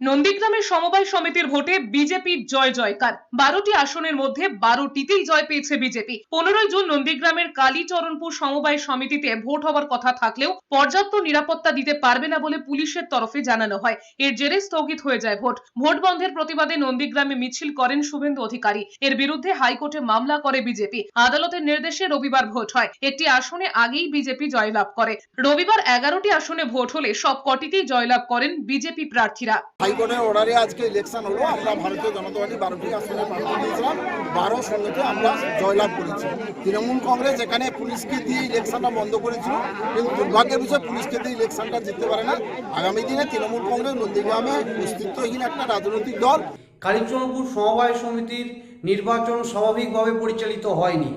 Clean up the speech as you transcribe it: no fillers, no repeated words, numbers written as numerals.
নন্দীগ্রামের সমবায় সমিতির ভোটে বিজেপির জয় জয়কার। 12টি আসনের মধ্যে 12টিতেই জয় পেয়েছে বিজেপি। 15 জুন নন্দীগ্রামের কালীচরণপুর সমবায় সমিতিতে ভোট হওয়ার কথা থাকলেও পর্যাপ্ত নিরাপত্তা দিতে পারবে না বলে পুলিশের তরফে জানানো হয়। এর জেরে স্থগিত হয়ে যায় ভোট। ভোট বন্ধের প্রতিবাদে নন্দীগ্রামে মিছিল করেন শুভেন্দু অধিকারী। এর বিরুদ্ধে হাইকোর্টে মামলা করে বিজেপি। আদালতের নির্দেশে রবিবার ভোট হয়। একটি আসনে আগেই বিজেপি জয়লাভ করে। রবিবার 11টি আসনে ভোট হলে সব কটিতেই জয়লাভ করেন বিজেপি প্রার্থীরা। হাইকোর্টের অর্ডারে আজকে ইলেকশন হলো। আমরা ভারতীয় জনতা পার্টি 12টি আসনে প্রার্থী দিয়েছিলাম, 12 সঙ্গেতে আমরা জয়লাভ করেছি। তৃণমূল কংগ্রেস এখানে পুলিশকে দিয়ে ইলেকশনটা বন্ধ করেছিল, কিন্তু দুর্ভাগ্যের বিষয় পুলিশকে দিয়ে ইলেকশনটা জিততে পারে না। আগামী দিনে তৃণমূল কংগ্রেস নন্দীগ্রামে অস্তিত্বহীন একটা রাজনৈতিক দল। কালীচরণপুর সমবায় সমিতির নির্বাচন স্বাভাবিকভাবে পরিচালিত হয়নি।